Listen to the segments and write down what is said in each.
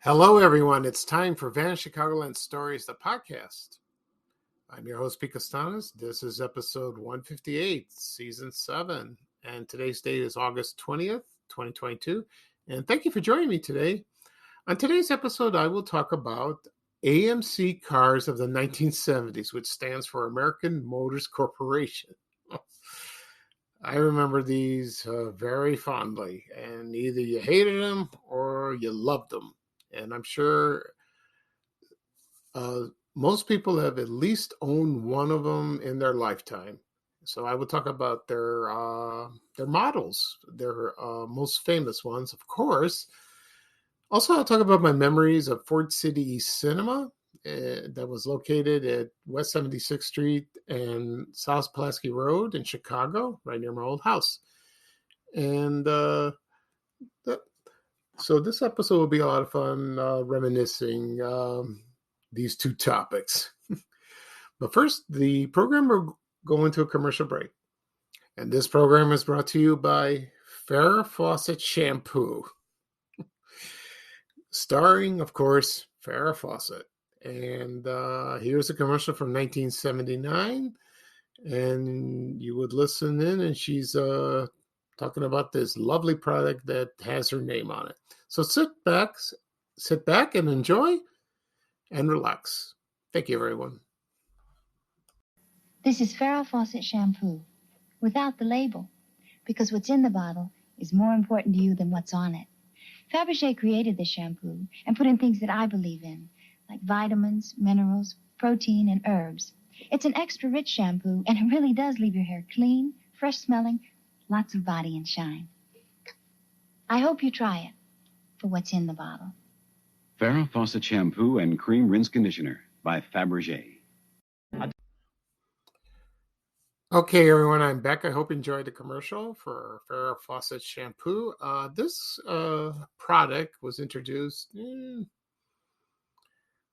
Hello, everyone. It's time for Van Chicagoland Stories, the podcast. I'm your host, Pete Costanas. This is episode 158, season 7. And today's date is August 20th, 2022. And thank you for joining me today. On today's episode, I will talk about AMC Cars of the 1970s, which stands for American Motors Corporation. I remember these very fondly, and either you hated them or you loved them. And I'm sure most people have at least owned one of them in their lifetime. So I will talk about their models, their most famous ones, of course. Also, I'll talk about my memories of Ford City East Cinema that was located at West 76th Street and South Pulaski Road in Chicago, right near my old house. And so this episode will be a lot of fun reminiscing these two topics. But first, the program will go into a commercial break. And this program is brought to you by Farrah Fawcett Shampoo. Starring, of course, Farrah Fawcett. And here's a commercial from 1979. And you would listen in, and she's talking about this lovely product that has her name on it. So sit back and enjoy and relax. Thank you, everyone. This is Farrah Fawcett Shampoo, without the label, because what's in the bottle is more important to you than what's on it. Fabergé created this shampoo and put in things that I believe in, like vitamins, minerals, protein, and herbs. It's an extra rich shampoo, and it really does leave your hair clean, fresh smelling, lots of body and shine. I hope you try it for what's in the bottle. Farrah Fawcett Shampoo and Cream Rinse Conditioner by Fabergé. Okay, everyone, I'm back. I hope you enjoyed the commercial for Farrah Fawcett Shampoo. This product was introduced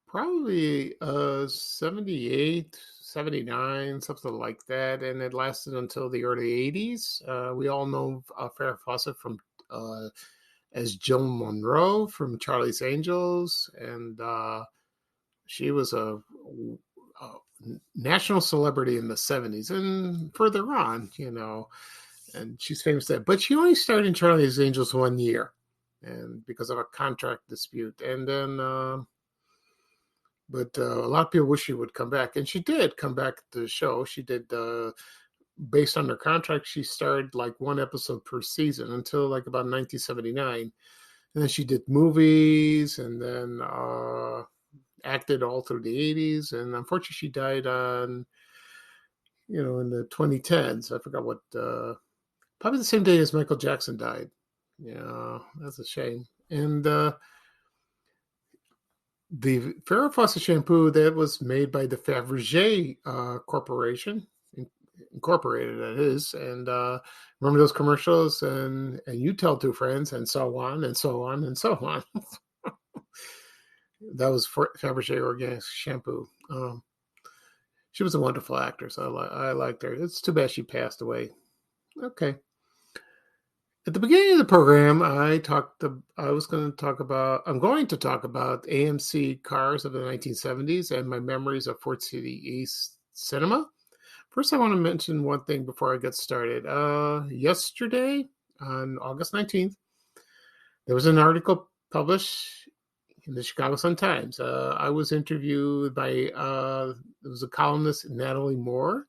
probably 78, 79, something like that, and it lasted until the early 80s. We all know Farrah Fawcett from as Joan Monroe from Charlie's Angels, and she was a national celebrity in the 70s and further on, and she's famous there. But she only starred in Charlie's Angels 1 year, and because of a contract dispute. And then, but a lot of people wish she would come back, and she did come back to the show. She did, based on her contract, she starred like one episode per season until like about 1979. And then she did movies, and then acted all through the 80s, and unfortunately she died on in the 2010s. I forgot what, probably the same day as Michael Jackson died. Yeah, that's a shame. And the Farrah Fawcett Shampoo, that was made by the Fabergé Corporation, Incorporated, that is. And remember those commercials, and you tell two friends, and so on and so on and so on. That was Fabergé Organic Shampoo. She was a wonderful actress. I liked her. It's too bad she passed away. Okay. At the beginning of the program, I'm going to talk about AMC Cars of the 1970s and my memories of Ford City East Cinema. First, I want to mention one thing before I get started. Yesterday, on August 19th, there was an article published in the Chicago Sun-Times. I was interviewed by, there was a columnist, Natalie Moore.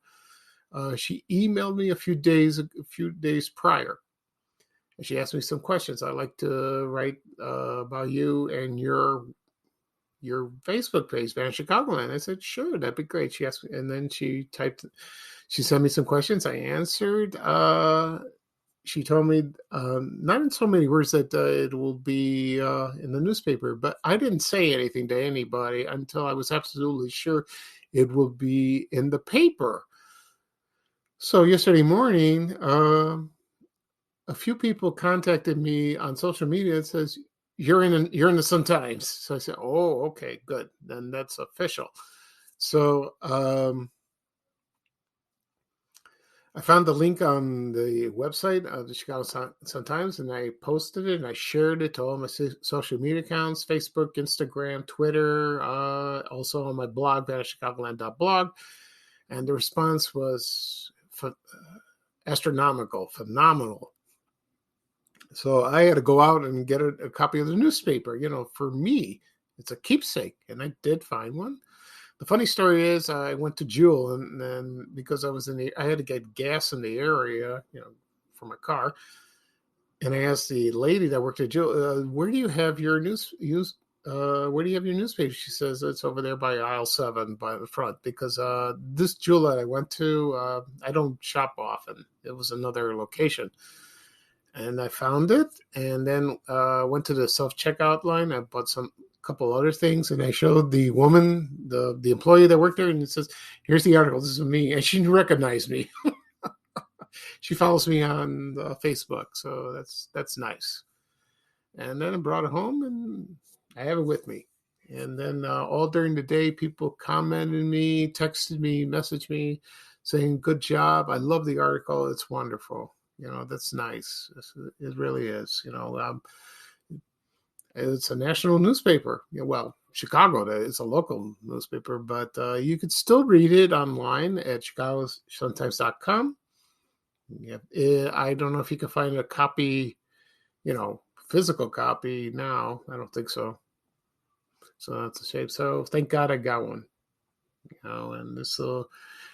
She emailed me a few days prior. And she asked me some questions. I'd like to write about you and your Facebook page, Van Chicagoland. I said, sure, that'd be great. She asked me, and then she sent me some questions. I answered. She told me, not in so many words, that it will be in the newspaper, but I didn't say anything to anybody until I was absolutely sure it will be in the paper. So yesterday morning, a few people contacted me on social media and says, you're in the Sun-Times. So I said, oh, okay, good. Then that's official. So I found the link on the website of the Chicago Sun-Times, and I posted it and I shared it to all my social media accounts: Facebook, Instagram, Twitter, also on my blog, vanishchicagoland.blog. And the response was astronomical, phenomenal. So I had to go out and get a copy of the newspaper. For me, it's a keepsake, and I did find one. The funny story is, I went to Jewel, and then because I had to get gas in the area, for my car, and I asked the lady that worked at Jewel, "Where do you have your where do you have your newspaper?" She says it's over there by aisle 7 by the front, because this Jewel that I went to, I don't shop often. It was another location. And I found it, and then went to the self-checkout line. I bought a couple other things, and I showed the woman, the employee that worked there, and it says, "Here's the article. This is me." And she recognized me. She follows me on Facebook, so that's nice. And then I brought it home, and I have it with me. And then all during the day, people commented me, texted me, messaged me, saying, "Good job. I love the article. It's wonderful." That's nice. It really is. It's a national newspaper. Well, Chicago, it's a local newspaper, but you could still read it online at chicagosuntimes.com. Yeah, I don't know if you can find a copy, physical copy now. I don't think so. So that's a shame. So thank God I got one. And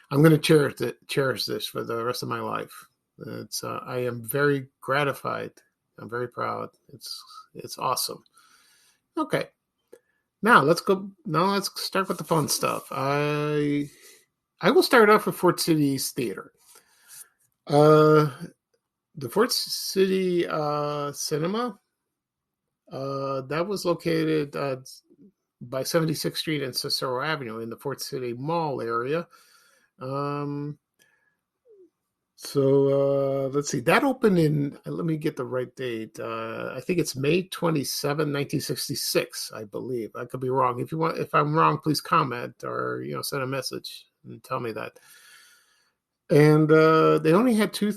I'm going to cherish this for the rest of my life. I am very gratified. I'm very proud. It's awesome. Okay. Now let's start with the fun stuff. I will start off with Fort City East Theater. The Fort City Cinema, that was located by 76th Street and Cicero Avenue in the Fort City Mall area. So let's see. That opened in, let me get the right date. I think it's May 27, 1966, I believe. I could be wrong. If I'm wrong, please comment or, send a message and tell me that. And they only had two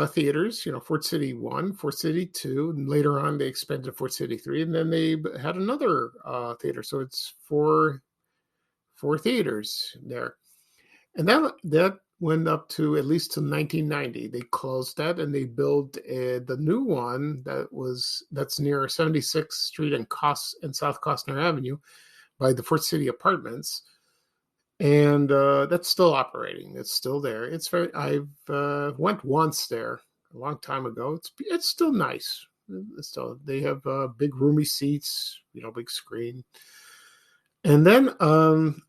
theaters, Fort City 1, Fort City 2, and later on they expanded to Fort City 3, and then they had another theater. So it's four theaters there. And that went up to at least to 1990. They closed that, and they built the new one that's near 76th Street and South Costner Avenue by the Fort City Apartments, and that's still operating. It's still there. I've went once there a long time ago. It's still nice. They have big roomy seats, big screen. And then on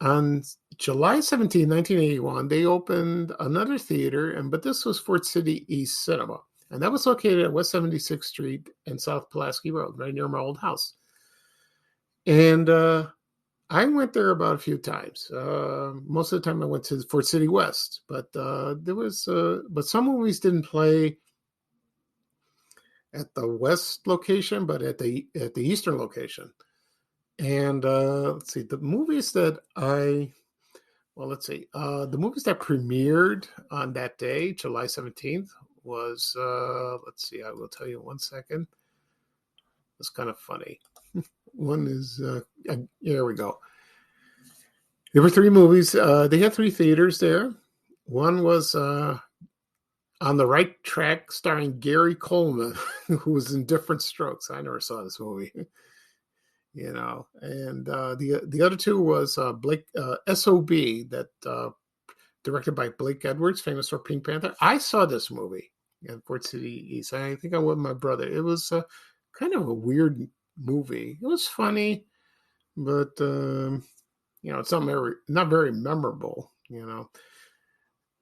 July 17, 1981, they opened another theater, but this was Fort City East Cinema. And that was located at West 76th Street and South Pulaski Road, right near my old house. And I went there about a few times. Most of the time I went to Fort City West, but but some movies didn't play at the West location, but at the Eastern location. And let's see, the movies that premiered on that day, July 17th, was, let's see, I will tell you in 1 second. It's kind of funny. One is, here we go. There were 3 movies. They had 3 theaters there. One was On the Right Track, starring Gary Coleman, who was in Different Strokes. I never saw this movie. And the other 2 was Blake S.O.B. that directed by Blake Edwards, famous for Pink Panther. I saw this movie in Fort City East. I think I went with my brother. It was kind of a weird movie. It was funny, but it's not very memorable.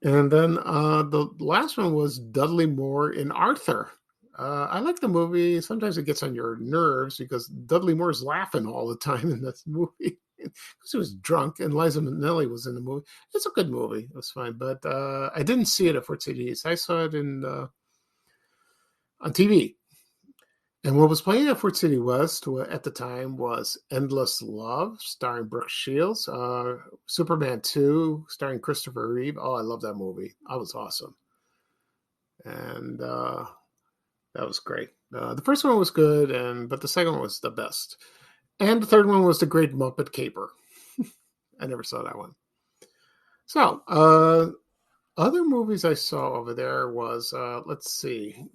And then the last one was Dudley Moore in Arthur. I like the movie. Sometimes it gets on your nerves because Dudley Moore's laughing all the time in this movie because he was drunk, and Liza Minnelli was in the movie. It's a good movie. It was fine, but I didn't see it at Fort City East. I saw it on TV. And what was playing at Fort City West at the time was Endless Love, starring Brooke Shields, Superman 2, starring Christopher Reeve. Oh, I love that movie. That was awesome. and that was great. The first one was good, but the second one was the best. And the third one was The Great Muppet Caper. I never saw that one. So, other movies I saw over there was, let's see.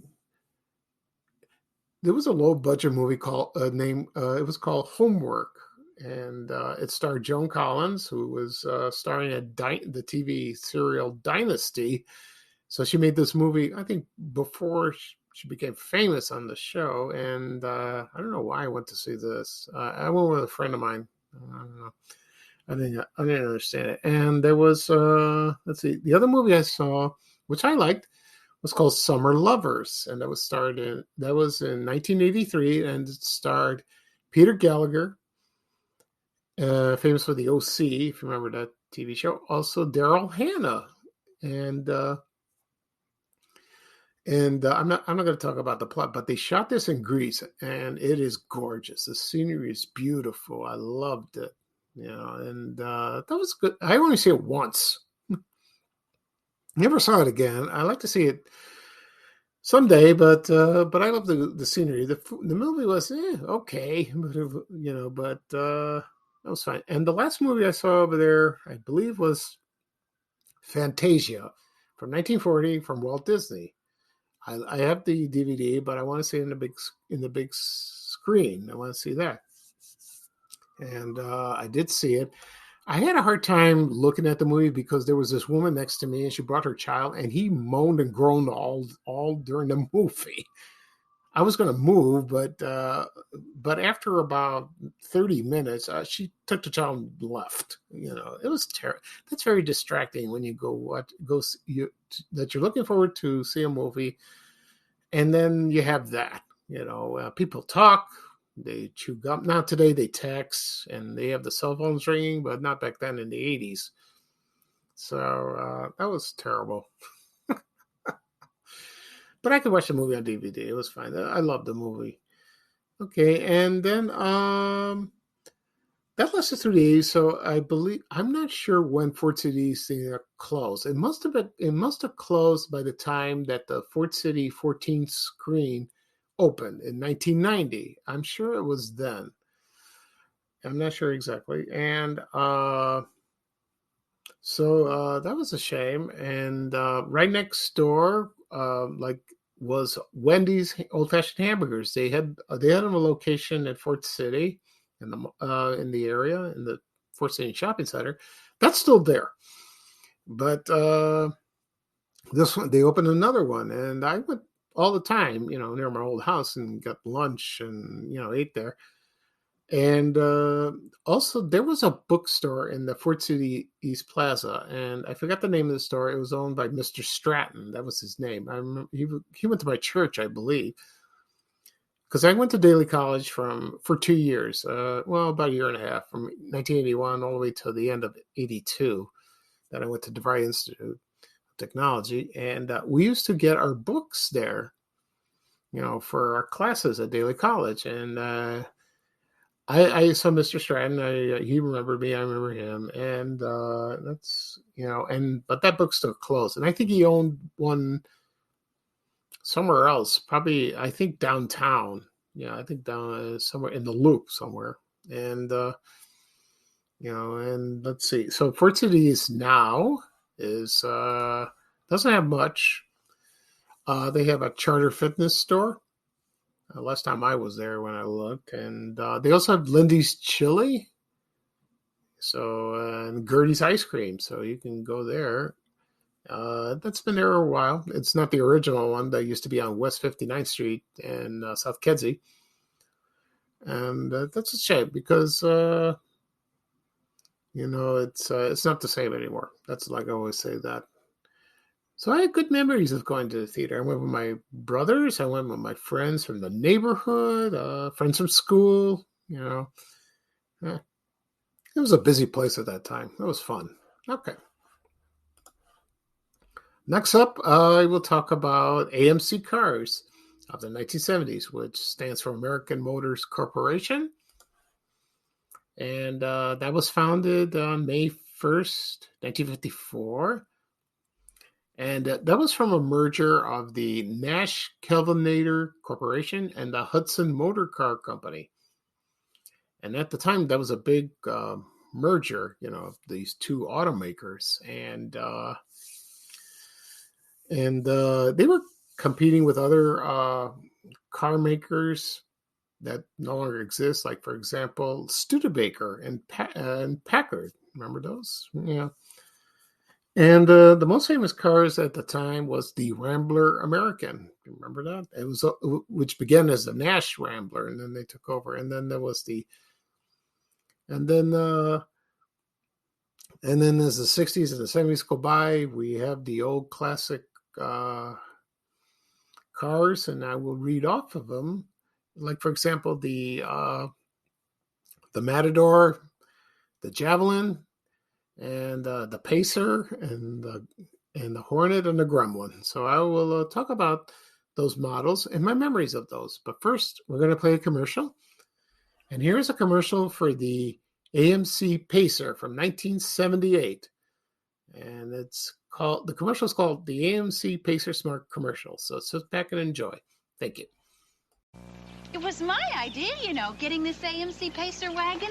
There was a low budget movie called it was called Homework, and it starred Joan Collins, who was starring at the TV serial Dynasty. So she made this movie, I think, before she became famous on the show. And I don't know why I went to see this. I went with a friend of mine. I don't know. I didn't understand it. And there was, let's see, the other movie I saw, which I liked, was called Summer Lovers, and that was in 1983, and it starred Peter Gallagher, famous for the OC, if you remember that TV show. Also Daryl Hannah, and I'm not going to talk about the plot, but they shot this in Greece, and it is gorgeous. The scenery is beautiful. I loved it, and that was good. I only see it once. Never saw it again. I like to see it someday, but I love the scenery. The movie was okay, but that was fine. And the last movie I saw over there, I believe, was Fantasia from 1940 from Walt Disney. I have the DVD, but I want to see it in the big screen. I want to see that, and I did see it. I had a hard time looking at the movie because there was this woman next to me, and she brought her child, and he moaned and groaned all during the movie. I was going to move, but after about 30 minutes, she took the child and left. It was terrible. That's very distracting when you that you're looking forward to see a movie, and then you have that. People talk. They chew gum. Now today they text and they have the cell phones ringing, but not back then in the 80s. So that was terrible. But I could watch the movie on DVD. It was fine. I loved the movie. Okay, and then that lasted through the 80s. So I'm not sure when Fort City's thing closed. It must have closed by the time that the Fort City 14th screen opened in 1990. I'm sure it was then. I'm not sure exactly. And so that was a shame. And right next door, was Wendy's Old Fashioned Hamburgers. They had a location at Fort City in the area in the Fort City Shopping Center. That's still there. But this one, they opened another one, and I went all the time, near my old house, and got lunch and ate there. And also, there was a bookstore in the Fort City East Plaza, and I forgot the name of the store. It was owned by Mr. Stratton. That was his name. I remember he went to my church, I believe, because I went to Daly College for 2 years. About a year and a half, from 1981 all the way to the end of '82. Then I went to DeVry Institute of Technology, and we used to get our books there, for our classes at Daly College, and I saw Mr. Stratton. He remembered me. I remember him, and that's but that bookstore closed, and I think he owned one somewhere else, probably I think downtown. I think down somewhere in the Loop somewhere, and and let's see. So Fort City is doesn't have much. They have a charter fitness store. Last time I was there when I looked. And they also have Lindy's Chili. So, and Gertie's Ice Cream. So you can go there. That's been there a while. It's not the original one that used to be on West 59th Street in South Kedzie. And that's a shame because, it's not the same anymore. That's like I always say that. So I had good memories of going to the theater. I went with my brothers. I went with my friends from the neighborhood, friends from school. It was a busy place at that time. It was fun. Okay. Next up, I will talk about AMC Cars of the 1970s, which stands for American Motors Corporation. And that was founded on May 1st, 1954. And that was from a merger of the Nash Kelvinator Corporation and the Hudson Motor Car Company. And at the time, that was a big merger, of these two automakers, and they were competing with other car makers that no longer exist, like, for example, Studebaker and Packard. Remember those? Yeah. And the most famous cars at the time was the Rambler American. You remember that? It was which began as the Nash Rambler, and then they took over. And then there was and then as the '60s and the '70s go by, we have the old classic cars, and I will read off of them. Like, for example, the Matador, the Javelin, and the Pacer, and the Hornet, and the Gremlin. So I will talk about those models and my memories of those. But first, we're going to play a commercial. And here's a commercial for the AMC Pacer from 1978. And the commercial is called the AMC Pacer Smart Commercial. So sit back and enjoy. Thank you. It was my idea, getting this AMC Pacer wagon.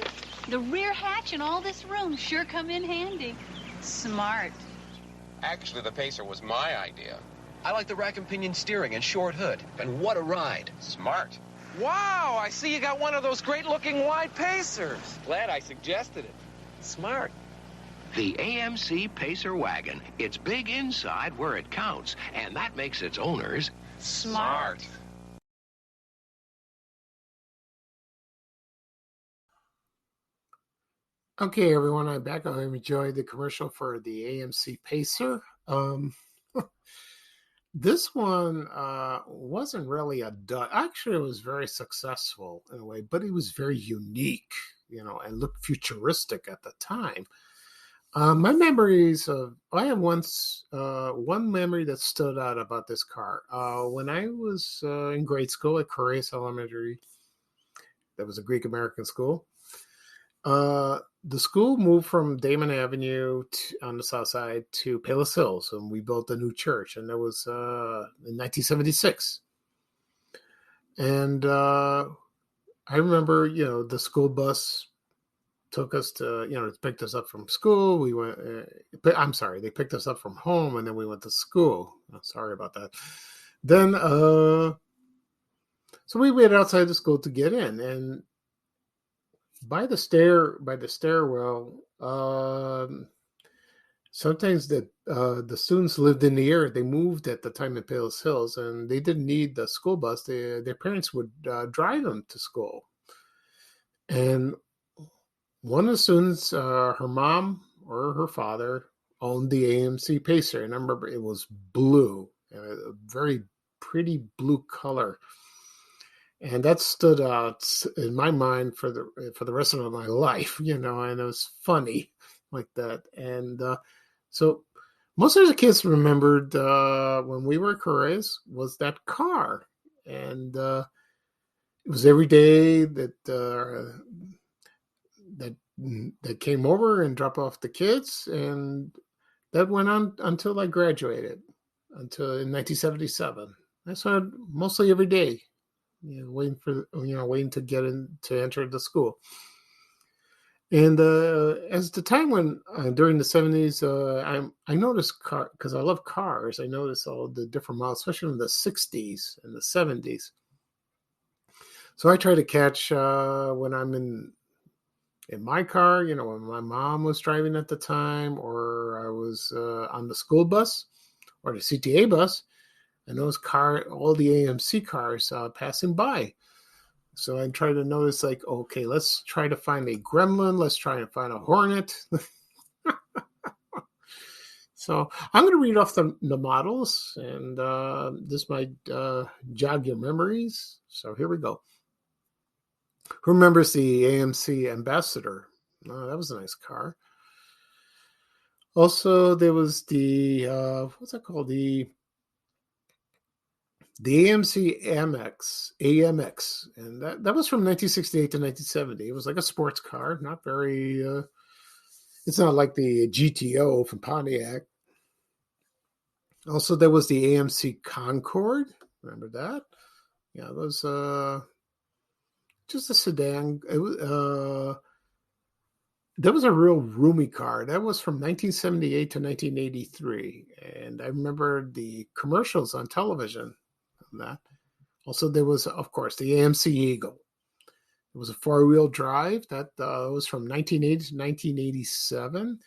The rear hatch and all this room sure come in handy. Smart. Actually, the Pacer was my idea. I like the rack and pinion steering and short hood. And what a ride. Smart. Wow, I see you got one of those great-looking wide Pacers. Glad I suggested it. Smart. The AMC Pacer wagon. It's big inside where it counts, and that makes its owners smart. Okay, everyone, I'm back. I enjoyed the commercial for the AMC Pacer. This one wasn't really a dud. Actually, it was very successful in a way, but it was very unique, and looked futuristic at the time. My memories I have one memory that stood out about this car. When I was in grade school at Correas Elementary, that was a Greek American school. The school moved from Damon Avenue on the south side to Palos Hills, and we built a new church, and that was in 1976. And I remember, the school bus took us to, picked us up from school. We went, they picked us up from home, and then we went to school. Oh, sorry about that. Then, so we waited outside the school to get in, and by the stairwell, sometimes the students lived in the area. They moved at the time in Palos Hills, and they didn't need the school bus. Their parents would drive them to school. And one of the students, her mom or her father, owned the AMC Pacer, and I remember it was blue, a very pretty blue color. And that stood out in my mind for the rest of my life, and it was funny like that. And so most of the kids remembered when we were at Correas was that car. And it was every day that came over and dropped off the kids. And that went on until I graduated, until in 1977. I saw it mostly every day. Waiting to get in to enter the school. And as the time went during the '70s, I noticed because I love cars. I noticed all the different models, especially in the '60s and the '70s. So I try to catch when I'm in my car, when my mom was driving at the time, or I was on the school bus or the CTA bus. And those all the AMC cars passing by. So I try to notice, okay, let's try to find a Gremlin. Let's try to find a Hornet. So I'm going to read off the models, and this might jog your memories. So here we go. Who remembers the AMC Ambassador? Oh, that was a nice car. Also, there was the, what's that called? The AMC AMX, and that was from 1968 to 1970. It was like a sports car, not very, it's not like the GTO from Pontiac. Also, there was the AMC Concorde. Remember that? Yeah, it was just a sedan. That was a real roomy car. That was from 1978 to 1983. And I remember the commercials on television on that. Also, there was, of course, the AMC Eagle. It was a four-wheel drive that was from 1980 to 1987.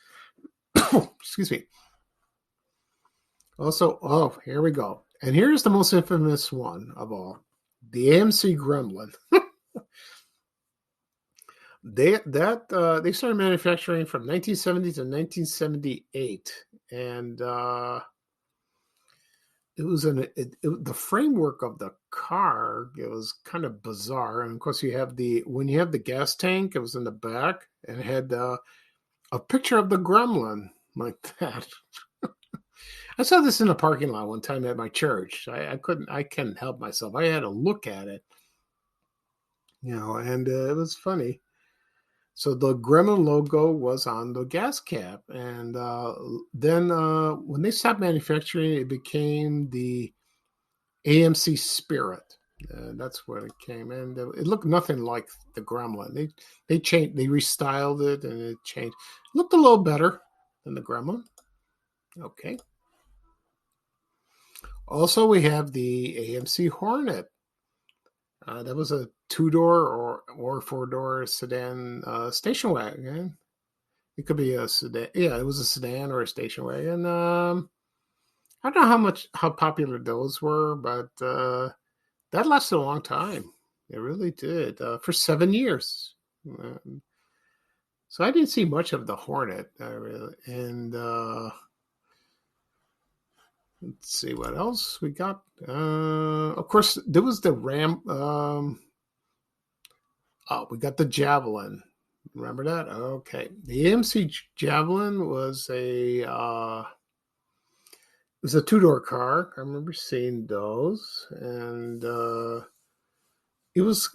Excuse me. Also, oh, here we go. And here's the most infamous one of all, the AMC Gremlin. They started manufacturing from 1970 to 1978, and it was the framework of the car. It was kind of bizarre, and of course when you have the gas tank, it was in the back and it had a picture of the Gremlin like that. I saw this in a parking lot one time at my church. I couldn't help myself. I had to look at it, and it was funny. So the Gremlin logo was on the gas cap, and then when they stopped manufacturing, it became the AMC Spirit. That's where it came, and it looked nothing like the Gremlin. They changed, they restyled it, and it changed. It looked a little better than the Gremlin. Okay. Also, we have the AMC Hornet. That was a two-door or four-door sedan station wagon. It could be a sedan. Yeah, it was a sedan or a station wagon. I don't know how popular those were, but that lasted a long time. It really did, for 7 years. So I didn't see much of the Hornet, really. And let's see what else we got. Of course, there was the Ram. We got the Javelin. Remember that? Okay. The AMC Javelin was a two-door car. I remember seeing those, and it was.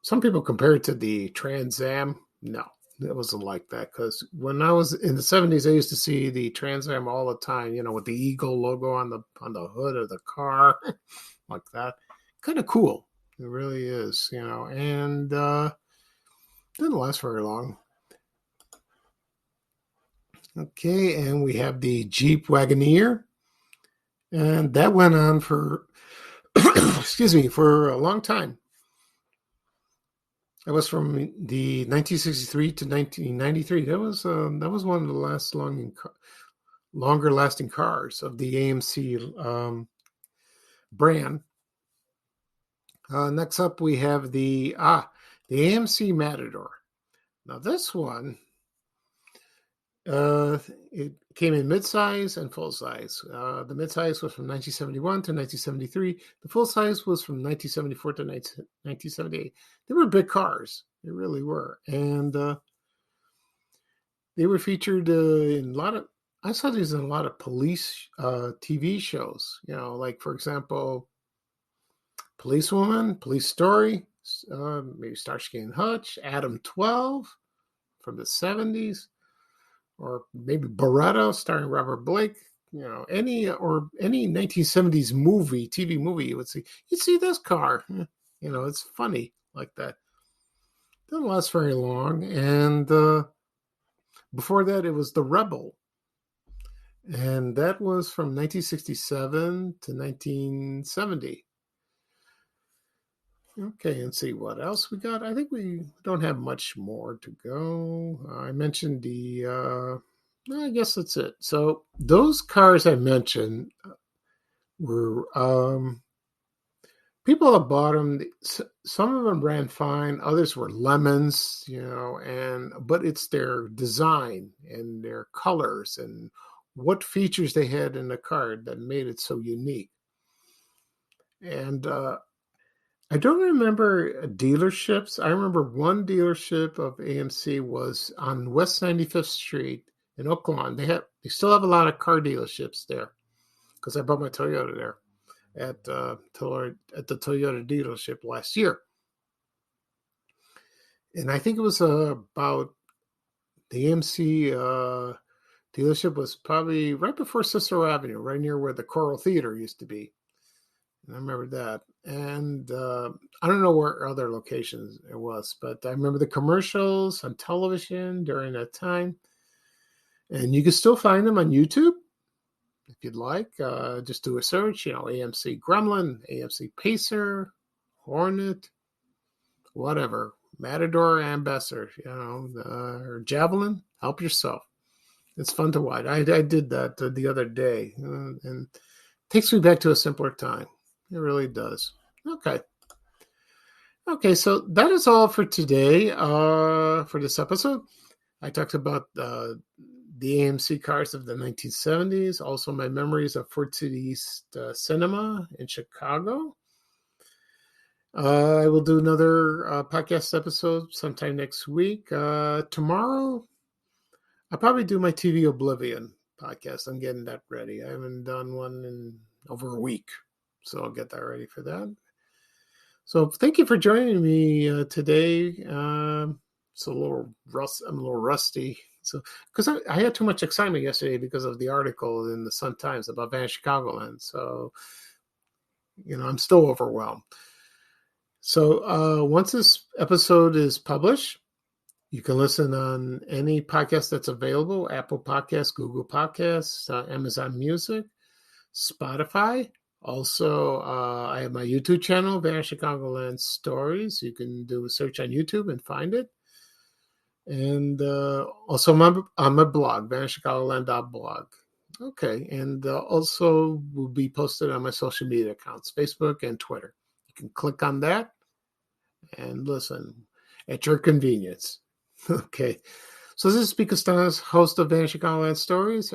Some people compare it to the Trans Am. No, it wasn't like that, because when I was in the 70s, I used to see the Trans Am all the time, with the Eagle logo on the hood of the car, like that. Kind of cool. It really is, and didn't last very long. Okay, and we have the Jeep Wagoneer, and that went on for, excuse me, for a long time. That was from the 1963 to 1993. That was one of the longer lasting cars of the AMC brand. Next up, we have the AMC Matador. Now this one, it came in midsize and full size. The midsize was from 1971 to 1973. The full size was from 1974 to 1978. They were big cars. They really were. And they were featured in a lot of, I saw these in a lot of police TV shows. Like, for example, Policewoman, Police Story, maybe Starsky and Hutch, Adam 12 from the 70s. Or maybe Barretto starring Robert Blake, any 1970s TV movie, you'd see this car. It's funny like that. Didn't last very long. And before that, it was the Rebel. And that was from 1967 to 1970. Okay, and see what else we got. I think we don't have much more to go. I mentioned I guess that's it. So those cars I mentioned were people that bought them. Some of them ran fine. Others were lemons, but it's their design and their colors and what features they had in the car that made it so unique. And I don't remember dealerships. I remember one dealership of AMC was on West 95th Street in Oakland. They still have a lot of car dealerships there, because I bought my Toyota there at the Toyota dealership last year. And I think it was about the dealership was probably right before Cicero Avenue, right near where the Choral Theater used to be. And I remember that. And I don't know where other locations it was, but I remember the commercials on television during that time. And you can still find them on YouTube if you'd like. Just do a search, AMC Gremlin, AMC Pacer, Hornet, whatever, Matador, Ambassador, or Javelin. Help yourself. It's fun to watch. I did that the other day, and it takes me back to a simpler time. It really does. Okay, so that is all for today, for this episode. I talked about the AMC cars of the 1970s, also my memories of Ford City East Cinema in Chicago. I will do another podcast episode sometime next week. Tomorrow, I'll probably do my TV Oblivion podcast. I'm getting that ready. I haven't done one in over a week, so I'll get that ready for that. So thank you for joining me today. It's a little I'm a little rusty. So because I had too much excitement yesterday because of the article in the Sun Times about Van Chicagoland. So, I'm still overwhelmed. So once this episode is published, you can listen on any podcast that's available: Apple Podcasts, Google Podcasts, Amazon Music, Spotify. Also, I have my YouTube channel, Van Chicagoland Stories. You can do a search on YouTube and find it. And also on my blog, vanchicagoland.blog. Okay, and also will be posted on my social media accounts, Facebook and Twitter. You can click on that and listen at your convenience. Okay, so this is Speaker Styles, host of Van Chicagoland Stories.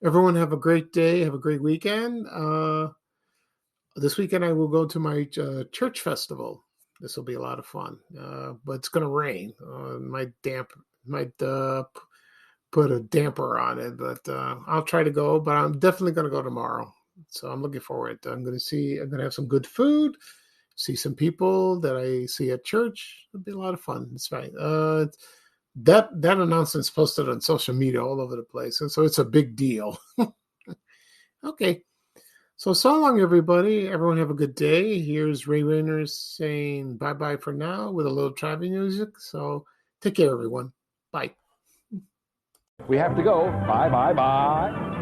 Everyone have a great day. Have a great weekend. This weekend I will go to my church festival. This will be a lot of fun, but it's going to rain. Might put a damper on it, but I'll try to go. But I'm definitely going to go tomorrow. So I'm looking forward. I'm going to have some good food. See some people that I see at church. It'll be a lot of fun. That's right. That announcement's posted on social media all over the place, and so it's a big deal. Okay, so long, everybody. Everyone have a good day. Here's Ray Rayners saying bye-bye for now with a little traveling music. So take care, everyone. Bye. We have to go. Bye, bye, bye.